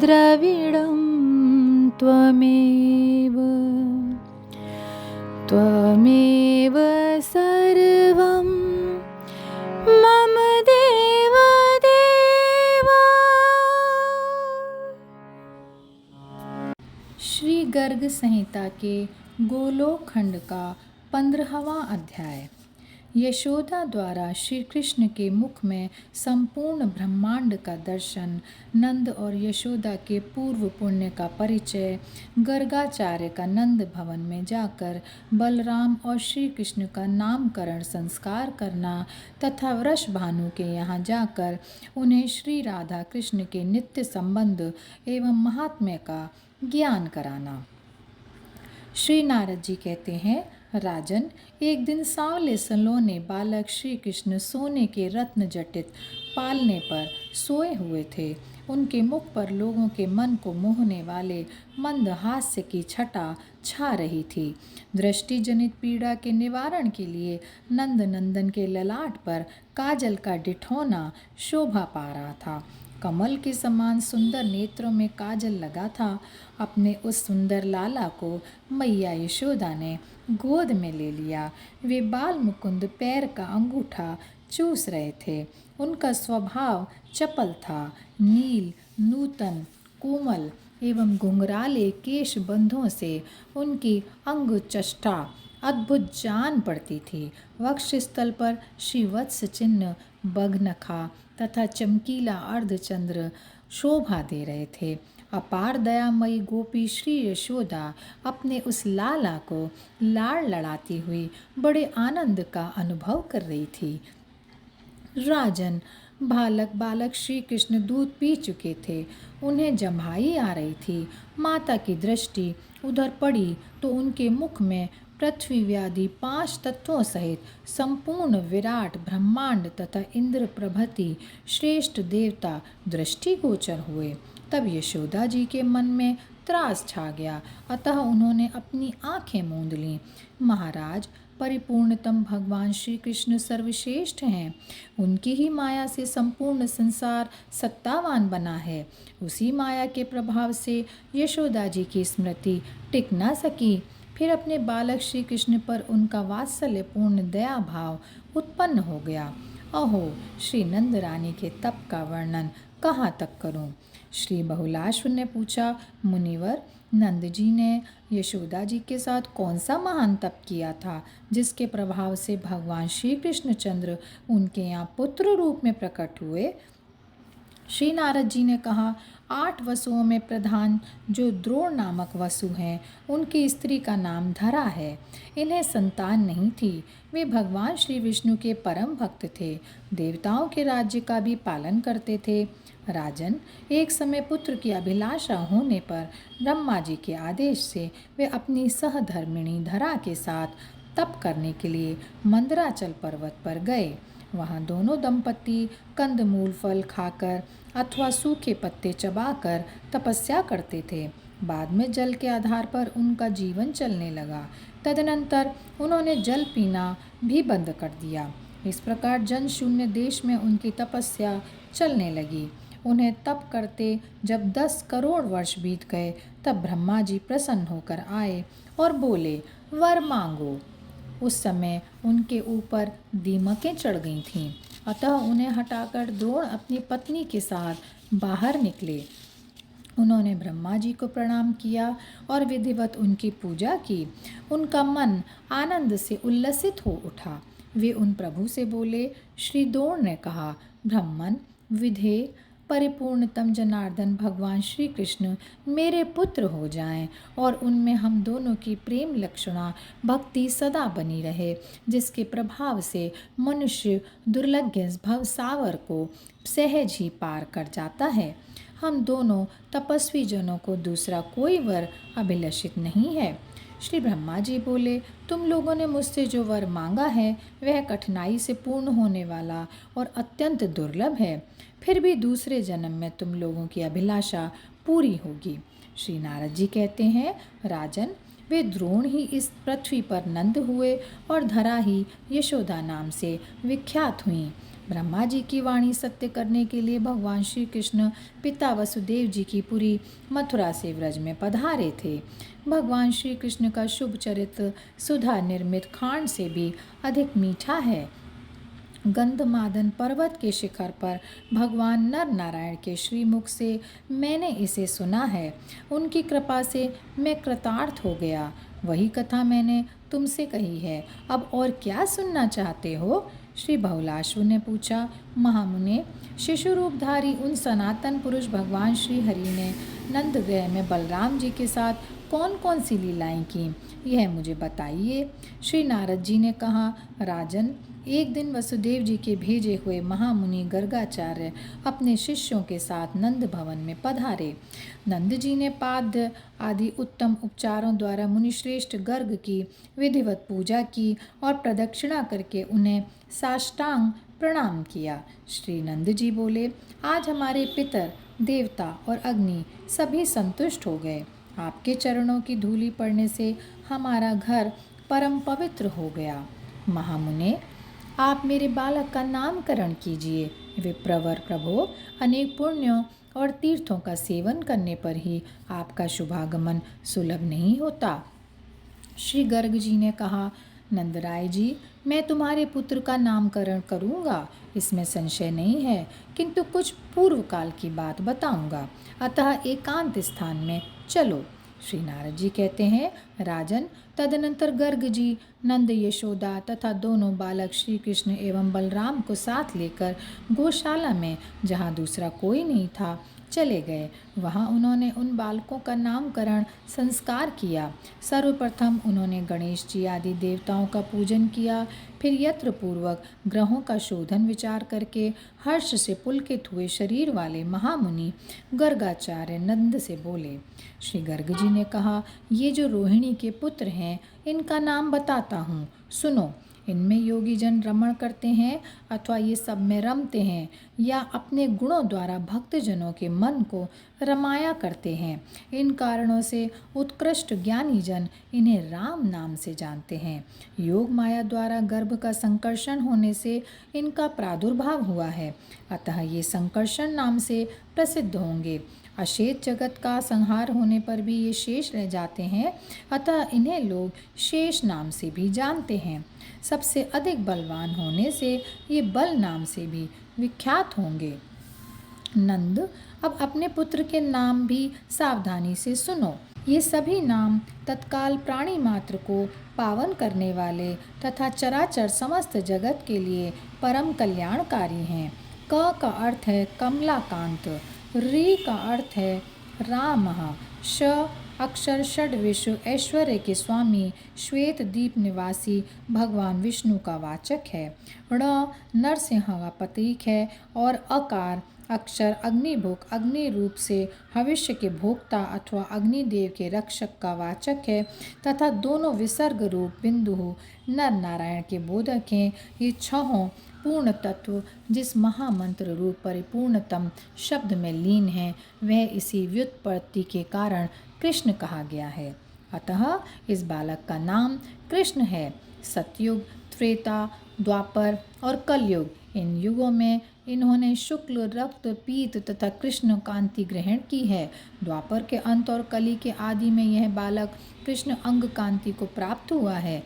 द्रविडं त्वमेव त्वमेव सर्वं मम देव देवा। श्री गर्ग संहिता के गोलोक खंड का 15वां अध्याय। यशोदा द्वारा श्री कृष्ण के मुख में संपूर्ण ब्रह्मांड का दर्शन, नंद और यशोदा के पूर्व पुण्य का परिचय, गर्गाचार्य का नंद भवन में जाकर बलराम और श्री कृष्ण का नामकरण संस्कार करना तथा वृषभानु के यहाँ जाकर उन्हें श्री राधा कृष्ण के नित्य संबंध एवं महात्म्य का ज्ञान कराना। श्री नारद जी कहते हैं, राजन, एक दिन सांवले सलोने बालक श्री कृष्ण सोने के रत्न जटित पालने पर सोए हुए थे। उनके मुख पर लोगों के मन को मोहने वाले मंद हास्य की छटा छा रही थी। दृष्टि जनित पीड़ा के निवारण के लिए नंद नंदन के ललाट पर काजल का डिठौना शोभा पा रहा था। कमल के समान सुंदर नेत्रों में काजल लगा था। अपने उस सुंदर लाला को मैया यशोदा ने गोद में ले लिया। वे बाल मुकुंद पैर का अंगूठा चूस रहे थे। उनका स्वभाव चपल था। नील, नूतन, कोमल एवं घुंघराले केश बंधों से उनकी अंग चष्टा अद्भुत जान पड़ती थी। वक्षस्थल पर श्रीवत्स चिन्ह, बघनखा तथा चमकीला अर्धचंद्र शोभा दे रहे थे। अपार दयामयी गोपी श्री यशोदा अपने उस लाला को लाड़ लड़ाती हुई बड़े आनंद का अनुभव कर रही थी। राजन, बालक श्री कृष्ण दूध पी चुके थे। उन्हें जम्हाई आ रही थी। माता की दृष्टि उधर पड़ी तो उनके मुख में पृथ्वी व्याधि 5 तत्वों सहित संपूर्ण विराट ब्रह्मांड तथा इंद्र प्रभृति श्रेष्ठ देवता दृष्टिगोचर हुए। तब यशोदा जी के मन में त्रास छा गया, अतः उन्होंने अपनी आंखें मूंद लीं। महाराज, परिपूर्णतम भगवान श्री कृष्ण सर्वश्रेष्ठ हैं। उनकी ही माया से संपूर्ण संसार सत्तावान बना है। उसी माया के प्रभाव से यशोदा जी की स्मृति टिक न सकी। फिर अपने बालक श्री कृष्ण पर उनका वात्सल्यपूर्ण दया भाव उत्पन्न हो गया। अहो, श्री नंद रानी के तप का वर्णन कहाँ तक करूं? श्री बहुलाश्व ने पूछा, मुनिवर, नंद जी ने यशोदा जी के साथ कौन सा महान तप किया था जिसके प्रभाव से भगवान श्री कृष्णचंद्र उनके यहाँ पुत्र रूप में प्रकट हुए? श्री नारद जी ने कहा, 8 वसुओं में प्रधान जो द्रोण नामक वसु हैं, उनकी स्त्री का नाम धरा है। इन्हें संतान नहीं थी। वे भगवान श्री विष्णु के परम भक्त थे। देवताओं के राज्य का भी पालन करते थे। राजन, एक समय पुत्र की अभिलाषा होने पर ब्रह्मा जी के आदेश से वे अपनी सहधर्मिणी धरा के साथ तप करने के लिए मंदराचल पर्वत पर गए। वहाँ दोनों दंपति कंदमूल फल खाकर अथवा सूखे पत्ते चबाकर तपस्या करते थे। बाद में जल के आधार पर उनका जीवन चलने लगा। तदनंतर उन्होंने जल पीना भी बंद कर दिया। इस प्रकार जन शून्य देश में उनकी तपस्या चलने लगी। उन्हें तप करते जब 10 करोड़ वर्ष बीत गए, तब ब्रह्मा जी प्रसन्न होकर आए और बोले, वर मांगो। उस समय उनके ऊपर दीमकें चढ़ गई थीं, अतः उन्हें हटाकर द्रोण अपनी पत्नी के साथ बाहर निकले। उन्होंने ब्रह्मा जी को प्रणाम किया और विधिवत उनकी पूजा की। उनका मन आनंद से उल्लसित हो उठा। वे उन प्रभु से बोले, श्री द्रोण ने कहा, ब्रह्मन, विधेय, परिपूर्णतम जनार्दन भगवान श्री कृष्ण मेरे पुत्र हो जाएं और उनमें हम दोनों की प्रेम लक्षणा भक्ति सदा बनी रहे, जिसके प्रभाव से मनुष्य दुर्लभ भव सावर को सहज ही पार कर जाता है। हम दोनों तपस्वी जनों को दूसरा कोई वर अभिलषित नहीं है। श्री ब्रह्मा जी बोले, तुम लोगों ने मुझसे जो वर मांगा है वह कठिनाई से पूर्ण होने वाला और अत्यंत दुर्लभ है। फिर भी दूसरे जन्म में तुम लोगों की अभिलाषा पूरी होगी। श्री नारद जी कहते हैं, राजन, वे द्रोण ही इस पृथ्वी पर नंद हुए और धरा ही यशोदा नाम से विख्यात हुईं। ब्रह्मा जी की वाणी सत्य करने के लिए भगवान श्री कृष्ण पिता वसुदेव जी की पुरी मथुरा से व्रज में पधारे थे। भगवान श्री कृष्ण का शुभ चरित्र सुधा निर्मित खांड से भी अधिक मीठा है। गंधमादन पर्वत के शिखर पर भगवान नर नारायण के श्रीमुख से मैंने इसे सुना है। उनकी कृपा से मैं कृतार्थ हो गया। वही कथा मैंने तुमसे कही है। अब और क्या सुनना चाहते हो? श्री बहुलाश्व ने पूछा। महामुने, शिशु रूपधारी उन सनातन पुरुष भगवान श्री हरि ने नंदगृह में बलराम जी के साथ कौन कौन सी लीलाएं की, यह मुझे बताइए। श्री नारद जी ने कहा, राजन, एक दिन वसुदेव जी के भेजे हुए महामुनि गर्गाचार्य अपने शिष्यों के साथ नंद भवन में पधारे। नंद जी ने पाद्य आदि उत्तम उपचारों द्वारा मुनिश्रेष्ठ गर्ग की विधिवत पूजा की और प्रदक्षिणा करके उन्हें साष्टांग प्रणाम किया। श्री नंद जी बोले, आज हमारे पितर, देवता और अग्नि सभी संतुष्ट हो गए। आपके चरणों की धूलि पड़ने से हमारा घर परम पवित्र हो गया। महामुने, आप मेरे बालक का नामकरण कीजिए। विप्रवर प्रभो, अनेक पुण्यों और तीर्थों का सेवन करने पर ही आपका शुभागमन सुलभ नहीं होता। श्री गर्ग जी ने कहा, नंदराय जी, मैं तुम्हारे पुत्र का नामकरण करूँगा, इसमें संशय नहीं है, किंतु कुछ पूर्व काल की बात बताऊँगा, अतः एकांत स्थान में चलो। श्री नारद जी कहते हैं, राजन, तदनंतर गर्ग जी नंद, यशोदा तथा दोनों बालक श्री कृष्ण एवं बलराम को साथ लेकर गौशाला में, जहाँ दूसरा कोई नहीं था, चले गए। वहाँ उन्होंने उन बालकों का नामकरण संस्कार किया। सर्वप्रथम उन्होंने गणेश जी आदि देवताओं का पूजन किया। फिर यत्र पूर्वक ग्रहों का शोधन विचार करके हर्ष से पुलकित हुए शरीर वाले महामुनि गर्गाचार्य नंद से बोले। श्री गर्ग जी ने कहा, ये जो रोहिणी के पुत्र हैं, इनका नाम बताता हूँ, सुनो। इनमें योगी जन रमण करते हैं अथवा ये सब में रमते हैं, या अपने गुणों द्वारा भक्तजनों के मन को रमाया करते हैं। इन कारणों से उत्कृष्ट ज्ञानी जन इन्हें राम नाम से जानते हैं। योग माया द्वारा गर्भ का संकर्षण होने से इनका प्रादुर्भाव हुआ है, अतः ये संकर्षण नाम से प्रसिद्ध होंगे। अशेष जगत का संहार होने पर भी ये शेष रह जाते हैं, अतः इन्हें लोग शेष नाम से भी जानते हैं। सबसे अधिक बलवान होने से ये बल नाम से भी विख्यात होंगे। नंद, अब अपने पुत्र के नाम भी सावधानी से सुनो। ये सभी नाम तत्काल प्राणी मात्र को पावन करने वाले तथा चराचर समस्त जगत के लिए परम कल्याणकारी हैं। क का अर्थ है कमलाकांत, री का अर्थ है राम, श अक्षर षड विश्व ऐश्वर्य के स्वामी श्वेत दीप निवासी भगवान विष्णु का वाचक है। ण नरसिंह का प्रतीक है और अकार अक्षर अग्निभुक, अग्नि रूप से भविष्य के भोक्ता अथवा अग्निदेव के रक्षक का वाचक है तथा दोनों विसर्ग रूप बिंदु नर नारायण के बोधक हैं। ये छहों पूर्ण तत्व जिस महामंत्र रूप परिपूर्णतम शब्द में लीन है, वह इसी व्युत्पत्ति के कारण कृष्ण कहा गया है। अतः इस बालक का नाम कृष्ण है। सतयुग, त्रेता, द्वापर और कलयुग, इन युगों में इन्होंने शुक्ल, रक्त, पीत तथा कृष्ण कांति ग्रहण की है। द्वापर के अंत और कली के आदि में यह बालक कृष्ण अंग कांति को प्राप्त हुआ है।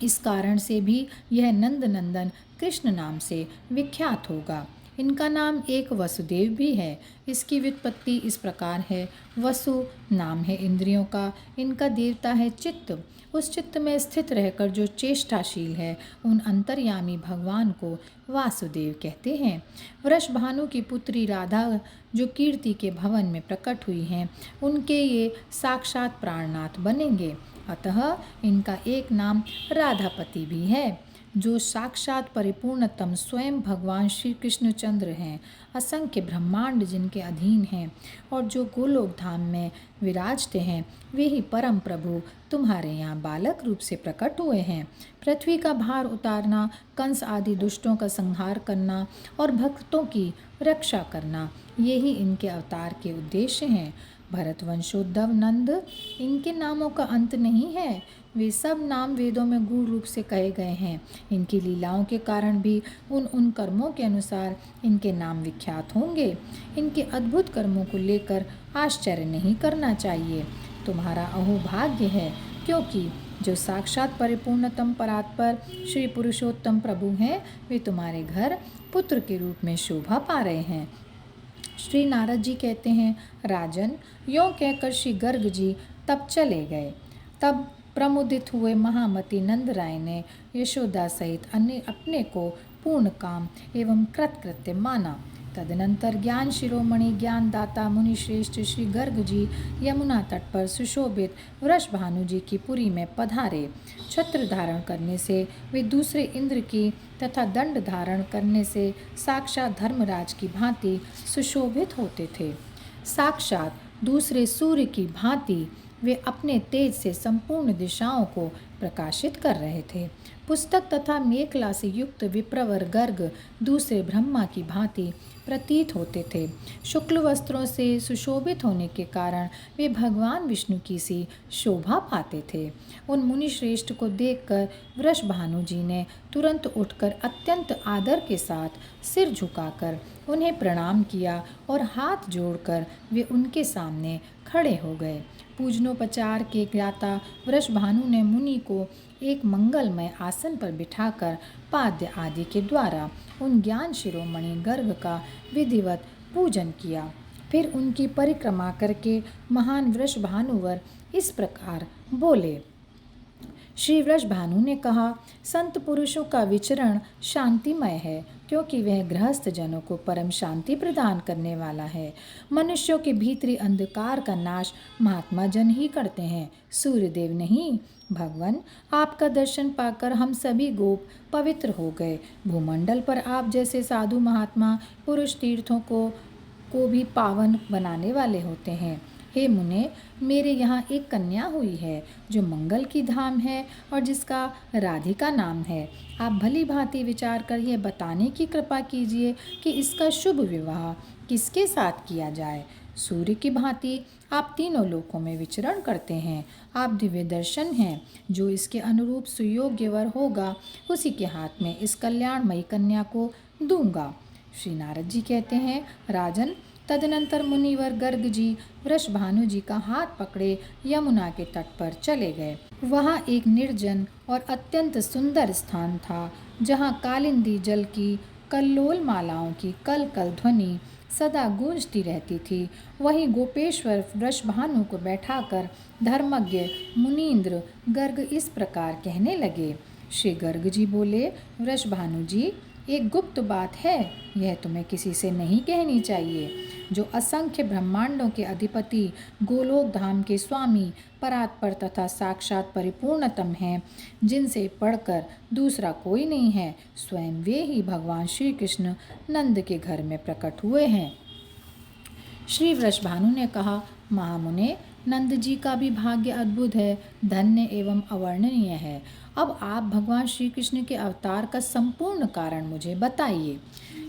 इस कारण से भी यह नंद नंदन कृष्ण नाम से विख्यात होगा। इनका नाम एक वसुदेव भी है। इसकी व्युत्पत्ति इस प्रकार है। वसु नाम है इंद्रियों का, इनका देवता है चित्त। उस चित्त में स्थित रहकर जो चेष्टाशील है, उन अंतर्यामी भगवान को वासुदेव कहते हैं। वृषभानु की पुत्री राधा जो कीर्ति के भवन में प्रकट हुई हैं, उनके ये साक्षात प्राणनाथ बनेंगे। अतः इनका एक नाम राधापति भी है, जो साक्षात परिपूर्णतम स्वयं भगवान श्री कृष्णचंद्र हैं। असंख्य ब्रह्मांड जिनके अधीन हैं और जो गोलोक धाम में विराजते हैं, वे ही परम प्रभु तुम्हारे यहाँ बालक रूप से प्रकट हुए हैं। पृथ्वी का भार उतारना, कंस आदि दुष्टों का संहार करना और भक्तों की रक्षा करना, यही इनके अवतार के उद्देश्य हैं। भरतवंशोद्धव नंद, इनके नामों का अंत नहीं है। वे सब नाम वेदों में गूढ़ रूप से कहे गए हैं। इनकी लीलाओं के कारण भी उन उन कर्मों के अनुसार इनके नाम विख्यात होंगे। इनके अद्भुत कर्मों को लेकर आश्चर्य नहीं करना चाहिए। तुम्हारा अहोभाग्य है, क्योंकि जो साक्षात परिपूर्णतम परात्पर श्री पुरुषोत्तम प्रभु हैं, वे तुम्हारे घर पुत्र के रूप में शोभा पा रहे हैं। श्री नारद जी कहते हैं, राजन, यों कहकर श्री गर्ग जी तब चले गए। तब प्रमुदित हुए महामती नंद राय ने यशोदा सहित अन्य अपने को पूर्ण काम एवं कृतकृत्य माना। तदनंतर ज्ञान शिरोमणि ज्ञानदाता मुनिश्रेष्ठ श्री गर्ग जी यमुना तट पर सुशोभित वृषभानु जी की पुरी में पधारे। छत्र धारण करने से वे दूसरे इंद्र की तथा दंड धारण करने से साक्षात धर्मराज की भांति सुशोभित होते थे। साक्षात दूसरे सूर्य की भांति वे अपने तेज से संपूर्ण दिशाओं को प्रकाशित कर रहे थे। पुस्तक तथा मेखला से युक्त विप्रवर गर्ग दूसरे ब्रह्मा की भांति प्रतीत होते थे। शुक्ल वस्त्रों से सुशोभित होने के कारण वे भगवान विष्णु की सी शोभा पाते थे। उन मुनि श्रेष्ठ को देखकर वृषभानु जी ने तुरंत उठकर अत्यंत आदर के साथ सिर झुकाकर उन्हें प्रणाम किया और हाथ जोड़कर वे उनके सामने खड़े हो गए। पूजनोपचार के ज्ञाता वृषभानु ने मुनि को एक मंगलमय आसन पर बिठाकर पाद्य आदि के द्वारा उन ज्ञान शिरोमणि गर्ग का विधिवत पूजन किया। फिर उनकी परिक्रमा करके महान वृषभानुवर इस प्रकार बोले। श्री वृषभानु ने कहा, संत पुरुषों का विचरण शांतिमय है, क्योंकि वह गृहस्थ जनों को परम शांति प्रदान करने वाला है। मनुष्यों के भीतरी अंधकार का नाश महात्मा जन ही करते हैं, सूर्यदेव नहीं। भगवान, आपका दर्शन पाकर हम सभी गोप पवित्र हो गए। भूमंडल पर आप जैसे साधु महात्मा पुरुष तीर्थों को भी पावन बनाने वाले होते हैं। हे मुने, मेरे यहाँ एक कन्या हुई है जो मंगल की धाम है और जिसका राधिका नाम है। आप भली भांति विचार कर यह बताने की कृपा कीजिए कि इसका शुभ विवाह किसके साथ किया जाए। सूर्य की भांति आप तीनों लोकों में विचरण करते हैं। आप दिव्य दर्शन हैं। जो इसके अनुरूप सुयोग्य वर होगा, उसी के हाथ में इस कल्याणमयी कन्या को दूंगा। श्री नारद जी कहते हैं, राजन, तदनंतर मुनिवर गर्ग जी वृषभानु जी का हाथ पकड़े यमुना के तट पर चले गए। वहाँ एक निर्जन और अत्यंत सुंदर स्थान था, जहाँ कालिंदी जल की कल्लोल मालाओं की कल कल ध्वनि सदा गूंजती रहती थी। वहीं गोपेश्वर वृषभानु को बैठाकर धर्मज्ञ मुनीन्द्र गर्ग इस प्रकार कहने लगे। श्री गर्ग जी बोले, वृषभानु जी, एक गुप्त बात है, यह तुम्हें किसी से नहीं कहनी चाहिए। जो असंख्य ब्रह्मांडों के अधिपति, गोलोक धाम के स्वामी, परात्पर तथा साक्षात परिपूर्णतम हैं, जिनसे पढ़कर दूसरा कोई नहीं है, स्वयं वे ही भगवान श्री कृष्ण नंद के घर में प्रकट हुए हैं। श्री वृषभानु ने कहा, महामुने, नंद जी का भी भाग्य अद्भुत है, धन्य एवं अवर्णनीय है। अब आप भगवान श्री कृष्ण के अवतार का संपूर्ण कारण मुझे बताइए।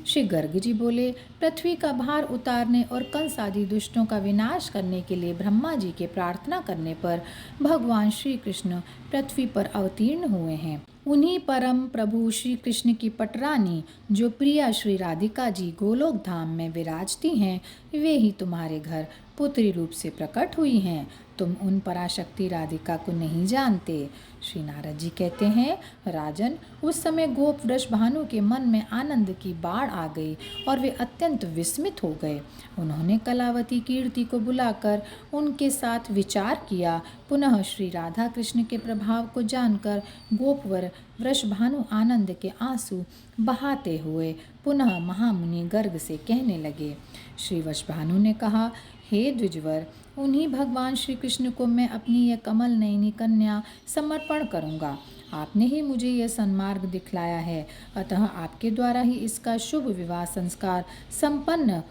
श्री गर्ग जी बोले, पृथ्वी का भार उतारने और कंस आदि दुष्टों का विनाश करने के लिए ब्रह्मा जी के प्रार्थना करने पर भगवान श्री कृष्ण पृथ्वी पर अवतीर्ण हुए हैं। उन्हीं परम प्रभु श्री कृष्ण की पटरानी, जो प्रिया श्री राधिका जी गोलोक धाम में विराजती हैं, वे ही तुम्हारे घर पुत्री रूप से प्रकट हुई हैं। तुम उन पराशक्ति राधिका को नहीं जानते। श्री नारद जी कहते हैं, राजन, उस समय गोप वृषभानु के मन में आनंद की बाढ़ आ गई और वे अत्यंत विस्मित हो गए। उन्होंने कलावती कीर्ति को बुलाकर उनके साथ विचार किया। पुनः श्री राधा कृष्ण के प्रभाव को जानकर गोपवर वृषभानु आनंद के आंसू बहाते हुए पुनः महामुनि गर्ग से कहने लगे। श्री वृषभानु ने कहा, हे द्विजवर, उन्हीं भगवान श्री कृष्ण को मैं अपनी यह कमल नयनी कन्या समर्पण करूंगा। आपने ही मुझे यह सन्मार्ग दिखलाया है, अतः आपके द्वारा ही इसका शुभ विवाह संस्कार संपन्न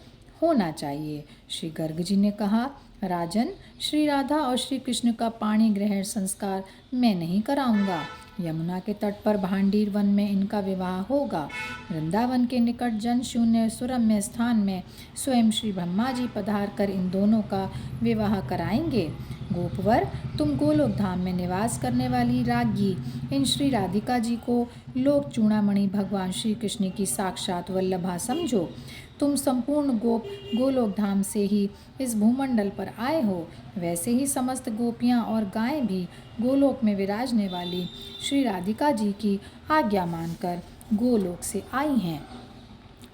होना चाहिए। श्री गर्ग जी ने कहा, राजन, श्री राधा और श्री कृष्ण का पाणी ग्रहण संस्कार मैं नहीं कराऊंगा। यमुना के तट पर भांडीर वन में इनका विवाह होगा। वृंदावन के निकट जन शून्य सुरम्य स्थान में स्वयं श्री ब्रह्मा जी पधार कर इन दोनों का विवाह कराएंगे। गोपवर, तुम गोलोक धाम में निवास करने वाली राज्ञी इन श्री राधिका जी को लोक चूड़ामणि भगवान श्री कृष्ण की साक्षात वल्लभा समझो। तुम संपूर्ण गोप गोलोक धाम से ही इस भूमंडल पर आए हो, वैसे ही समस्त गोपियाँ और गायें भी गोलोक में विराजने वाली श्री राधिका जी की आज्ञा मानकर गोलोक से आई हैं।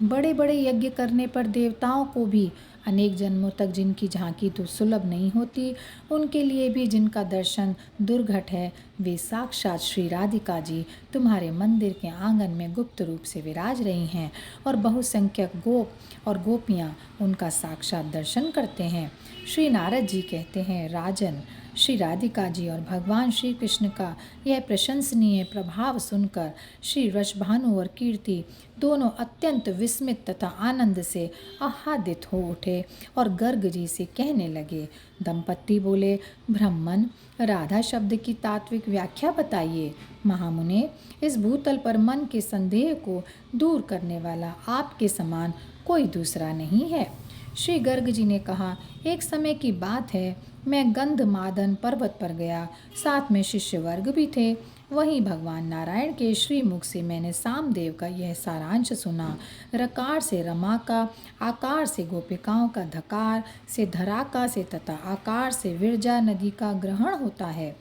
बड़े बड़े यज्ञ करने पर देवताओं को भी अनेक जन्मों तक जिनकी झांकी तो सुलभ नहीं होती, उनके लिए भी जिनका दर्शन दुर्घट है, वे साक्षात श्री राधिका जी तुम्हारे मंदिर के आंगन में गुप्त रूप से विराज रही हैं और बहुसंख्यक गोप और गोपियाँ उनका साक्षात दर्शन करते हैं। श्री नारद जी कहते हैं, राजन, श्री राधिका जी और भगवान श्री कृष्ण का यह प्रशंसनीय प्रभाव सुनकर श्री वृषभानु और कीर्ति दोनों अत्यंत विस्मित तथा आनंद से आह्लादित हो उठे और गर्ग जी से कहने लगे। दंपत्ति बोले, ब्राह्मण, राधा शब्द की तात्विक व्याख्या बताइए। महामुने, इस भूतल पर मन के संदेह को दूर करने वाला आपके समान कोई दूसरा नहीं है। श्री गर्ग जी ने कहा, एक समय की बात है, मैं गंधमादन पर्वत पर गया, साथ में शिष्य वर्ग भी थे। वहीं भगवान नारायण के श्रीमुख से मैंने सामदेव का यह सारांश सुना। रकार से रमा का, आकार से गोपिकाओं का, धकार से धराका से तथा आकार से विरजा नदी का ग्रहण होता है।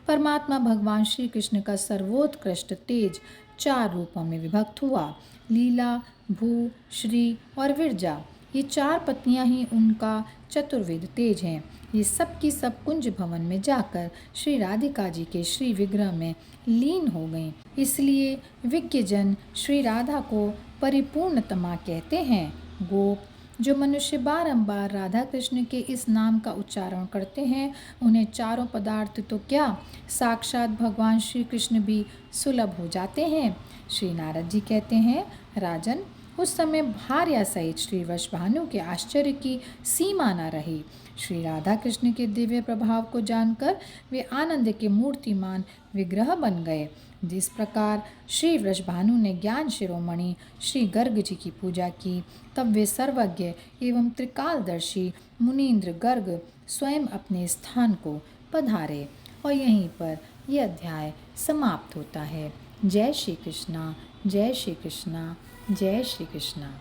परमात्मा भगवान श्री कृष्ण का सर्वोत्कृष्ट तेज 4 रूपों में विभक्त हुआ। लीला, भू, श्री और विरजा, ये 4 पत्नियां ही उनका चतुर्विध तेज हैं। ये सब की सब कुंज भवन में जाकर श्री राधिका जी के श्री विग्रह में लीन हो गईं। इसलिए विज्ञजन श्री राधा को परिपूर्णतमा कहते हैं। गोप, जो मनुष्य बारंबार राधा कृष्ण के इस नाम का उच्चारण करते हैं, उन्हें चारों पदार्थ तो क्या, साक्षात भगवान श्री कृष्ण भी सुलभ हो जाते हैं। श्री नारद जी कहते हैं, राजन, उस समय भार्या सहित श्री वृषभानु के आश्चर्य की सीमा न रही। श्री राधा कृष्ण के दिव्य प्रभाव को जानकर वे आनंद के मूर्तिमान विग्रह बन गए। जिस प्रकार श्री वृषभानु ने ज्ञान शिरोमणि श्री गर्ग जी की पूजा की, तब वे सर्वज्ञ एवं त्रिकालदर्शी मुनीन्द्र गर्ग स्वयं अपने स्थान को पधारे। और यहीं पर यह अध्याय समाप्त होता है। जय श्री कृष्णा, जय श्री कृष्णा, जय श्री कृष्णा।